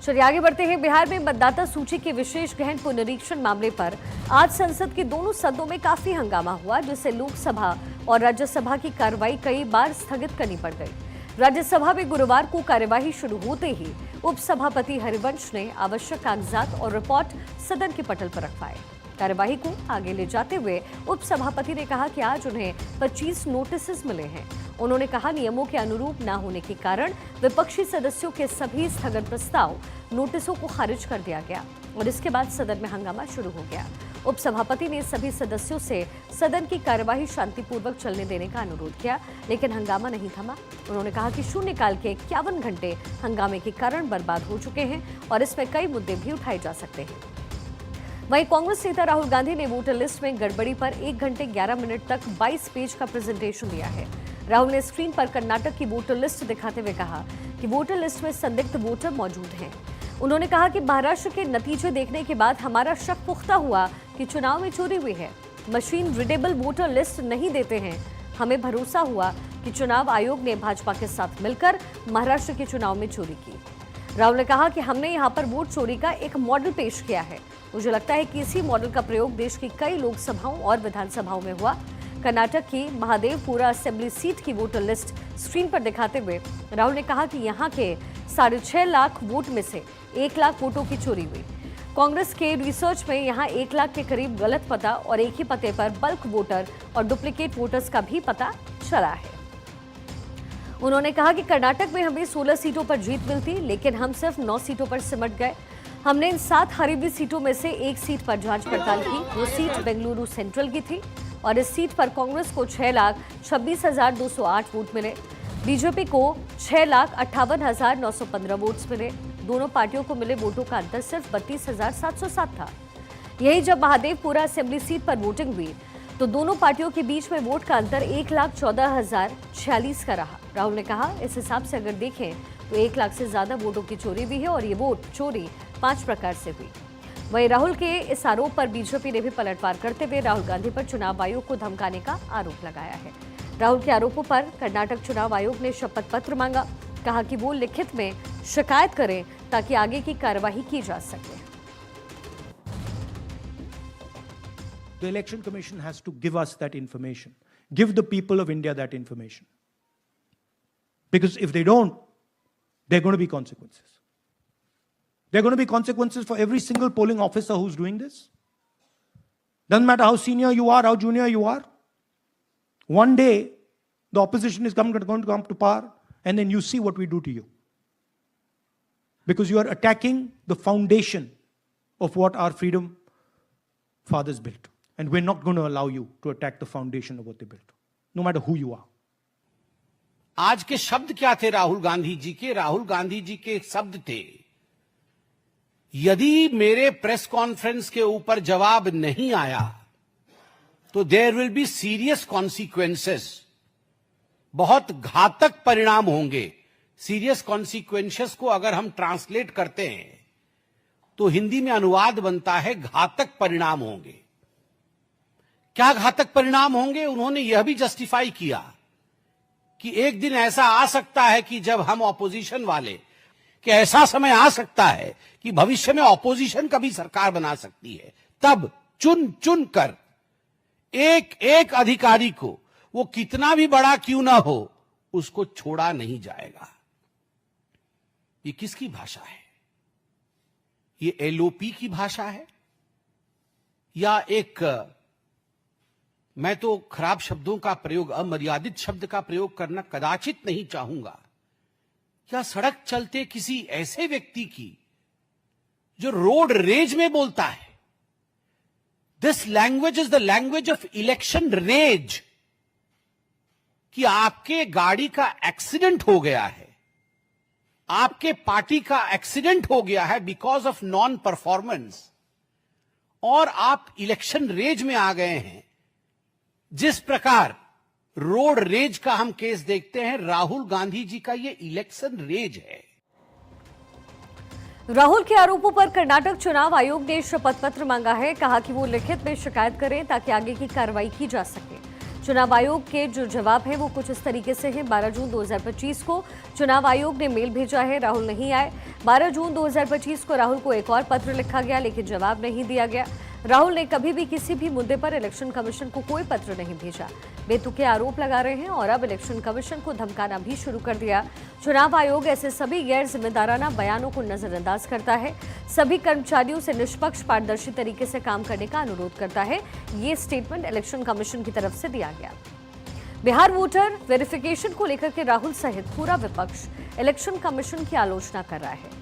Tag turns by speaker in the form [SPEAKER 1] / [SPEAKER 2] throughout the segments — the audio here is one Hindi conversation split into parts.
[SPEAKER 1] चलिए आगे बढ़ते हैं। बिहार में मतदाता सूची के विशेष गहन पुनरीक्षण मामले पर आज संसद के दोनों सदनों में काफी हंगामा हुआ, जिससे लोकसभा और राज्यसभा की कार्रवाई कई बार स्थगित करनी पड़ गई। राज्यसभा में गुरुवार को कार्यवाही शुरू होते ही उपसभापति हरिवंश ने आवश्यक कागजात और रिपोर्ट सदन के पटल पर रखवाए। कार्यवाही को आगे ले जाते हुए उपसभापति ने कहा कि आज उन्हें 25 नोटिस मिले हैं। उन्होंने कहा नियमों के अनुरूप न होने के कारण विपक्षी सदस्यों के सभी स्थगन प्रस्ताव नोटिसों को खारिज कर दिया गया और इसके बाद सदन में हंगामा शुरू हो गया। उपसभापति ने सभी सदस्यों से सदन की कार्यवाही शांतिपूर्वक चलने देने का अनुरोध किया, लेकिन हंगामा नहीं थमा। उन्होंने कहा कि शून्यकाल के 51 घंटे हंगामे के कारण बर्बाद हो चुके हैं और इसमें कई मुद्दे भी उठाए जा सकते हैं। वहीं कांग्रेस नेता राहुल गांधी ने वोटर लिस्ट में गड़बड़ी पर 1 घंटे 11 मिनट तक 22 पेज का प्रेजेंटेशन दिया है। राहुल ने स्क्रीन पर कर्नाटक की वोटर लिस्ट दिखाते हुए कहा कि वोटर लिस्ट में संदिग्ध वोटर मौजूद हैं। उन्होंने कहा कि महाराष्ट्र के नतीजे देखने के बाद हमारा शक पुख्ता हुआ कि चुनाव में चोरी हुई है। मशीन रीडेबल वोटर लिस्ट नहीं देते हैं। हमें भरोसा हुआ कि चुनाव आयोग ने भाजपा के साथ मिलकर महाराष्ट्र के चुनाव में चोरी की। राहुल ने कहा कि हमने यहां पर वोट चोरी का एक मॉडल पेश किया है। मुझे लगता है कि इसी मॉडल का प्रयोग देश की कई लोकसभाओं और विधानसभाओं में हुआ। कर्नाटक की महादेवपुरा असेंबली सीट की वोटर लिस्ट स्क्रीन पर दिखाते हुए राहुल ने कहा कि यहां के 6.5 लाख वोट में से 1 लाख वोटों की चोरी हुई। कांग्रेस के रिसर्च में यहां 1 लाख के करीब गलत पता और एक ही पते पर बल्क वोटर और डुप्लीकेट वोटर्स का भी पता चला है। उन्होंने कहा कि कर्नाटक में हमें 16 सीटों पर जीत मिलती, लेकिन हम सिर्फ 9 सीटों पर सिमट गए। हमने इन 7 हरीबी सीटों में से एक सीट पर जांच पड़ताल की। वो सीट बेंगलुरु सेंट्रल की थी और इस सीट पर कांग्रेस को 6,26,208 वोट मिले। बीजेपी को 6,58,915 वोट्स मिले। दोनों पार्टियों को मिले वोटों का अंतर सिर्फ 32,707 था। यही जब महादेवपुरा असेंबली सीट पर वोटिंग हुई तो दोनों पार्टियों के बीच में वोट का अंतर 1,14,046 का रहा। राहुल ने कहा इस हिसाब से अगर देखें तो 1 लाख से ज्यादा वोटों की चोरी हुई है और ये वोट चोरी 5 प्रकार से हुई। वहीं राहुल के इस आरोप पर बीजेपी ने भी पलटवार करते हुए राहुल गांधी पर चुनाव आयोग को धमकाने का आरोप लगाया है। राहुल के आरोपों पर कर्नाटक चुनाव आयोग ने शपथ पत्र मांगा। कहा कि वो लिखित में शिकायत करें ताकि आगे की कार्यवाही की जा सके।
[SPEAKER 2] The Election Commission has to give us that information, give the people of India that information. Because if they don't, there are going to be consequences. There are going to be consequences for every single polling officer who's doing this. Doesn't matter how senior you are, how junior you are. One day, the opposition is going to come to power, and then you see what we do to you. Because you are attacking the foundation of what our freedom fathers built. And we're not going to allow you to attack the foundation of what they built, no matter who you are.
[SPEAKER 3] आज के शब्द क्या थे राहुल गांधी जी के? राहुल गांधी जी के शब्द थे, यदि मेरे प्रेस कॉन्फ्रेंस के ऊपर जवाब नहीं आया तो there will be serious consequences, बहुत घातक परिणाम होंगे। सीरियस कॉन्सिक्वेंसेस को अगर हम ट्रांसलेट करते हैं तो हिंदी में अनुवाद बनता है घातक परिणाम होंगे। क्या घातक परिणाम होंगे? उन्होंने यह भी जस्टिफाई किया कि एक दिन ऐसा आ सकता है कि जब हम ऑपोजिशन वाले, कि ऐसा समय आ सकता है कि भविष्य में ऑपोजिशन का भी सरकार बना सकती है। तब चुन चुन कर एक एक अधिकारी को, वो कितना भी बड़ा क्यों ना हो, उसको छोड़ा नहीं जाएगा। ये किसकी भाषा है? ये एलओपी की भाषा है या एक, मैं तो खराब शब्दों का प्रयोग, अमर्यादित शब्द का प्रयोग करना कदाचित नहीं चाहूंगा, या सड़क चलते किसी ऐसे व्यक्ति की जो रोड रेज में बोलता है। This language is the language of election rage, कि आपके गाड़ी का एक्सीडेंट हो गया है, आपके पार्टी का एक्सीडेंट हो गया है बिकॉज ऑफ नॉन परफॉर्मेंस, और आप इलेक्शन रेज में आ गए हैं। जिस प्रकार रोड रेज का हम केस देखते हैं, राहुल गांधी जी का ये इलेक्शन रेज है।
[SPEAKER 1] राहुल के आरोपों पर कर्नाटक चुनाव आयोग ने शपथ पत्र मांगा है। कहा कि वो लिखित में शिकायत करें ताकि आगे की कार्रवाई की जा सके। चुनाव आयोग के जो जवाब है वो कुछ इस तरीके से हैं। 12 जून 2025 को चुनाव आयोग ने मेल भेजा है, राहुल नहीं आए। 12 जून 2025 को राहुल को एक और पत्र लिखा गया, लेकिन जवाब नहीं दिया गया। राहुल ने कभी भी किसी भी मुद्दे पर इलेक्शन कमीशन को कोई पत्र नहीं भेजा। बेतुके आरोप लगा रहे हैं और अब इलेक्शन कमीशन को धमकाना भी शुरू कर दिया। चुनाव आयोग ऐसे सभी गैर जिम्मेदाराना बयानों को नजरअंदाज करता है, सभी कर्मचारियों से निष्पक्ष पारदर्शी तरीके से काम करने का अनुरोध करता है। ये स्टेटमेंट इलेक्शन कमीशन की तरफ से दिया गया। बिहार वोटर वेरिफिकेशन को लेकर के राहुल सहित पूरा विपक्ष इलेक्शन कमीशन की आलोचना कर रहा है।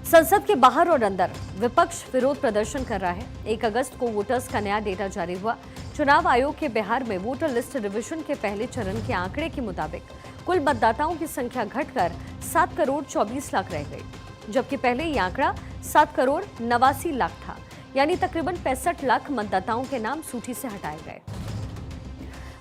[SPEAKER 1] संसद के बाहर और अंदर विपक्ष विरोध प्रदर्शन कर रहा है। 1 अगस्त को वोटर्स का नया डेटा जारी हुआ। चुनाव आयोग के बिहार में वोटर लिस्ट रिवीजन के पहले चरण के आंकड़े के मुताबिक कुल मतदाताओं की संख्या घटकर 7 करोड़ 24 लाख रह गई, जबकि पहले ये आंकड़ा 7 करोड़ 89 लाख था। यानी तकरीबन 65 लाख मतदाताओं के नाम सूची से हटाए गए।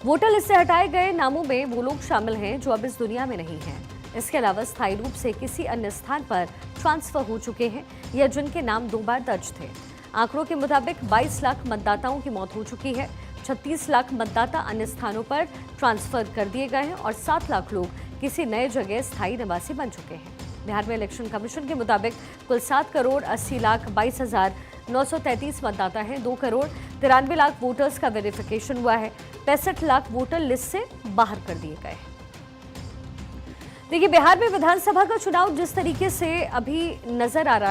[SPEAKER 1] वोटर लिस्ट से हटाए गए नामों में वो लोग शामिल हैं जो अब इस दुनिया में नहीं हैं। इसके अलावा स्थायी रूप से किसी अन्य स्थान पर ट्रांसफर हो चुके हैं या जिनके नाम 2 बार दर्ज थे। आंकड़ों के मुताबिक 22 लाख मतदाताओं की मौत हो चुकी है। 36 लाख मतदाता अन्य स्थानों पर ट्रांसफर कर दिए गए हैं और 7 लाख लोग किसी नए जगह स्थायी निवासी बन चुके हैं। बिहार में इलेक्शन कमीशन के मुताबिक कुल 7 करोड़ 80 लाख 22,933 मतदाता हैं। 2 करोड़ 93 लाख वोटर्स का वेरिफिकेशन हुआ है। 65 लाख वोटर लिस्ट से बाहर कर दिए गए हैं। देखिए, बिहार में विधानसभा का चुनाव जिस तरीके से अभी नजर आ रहा है,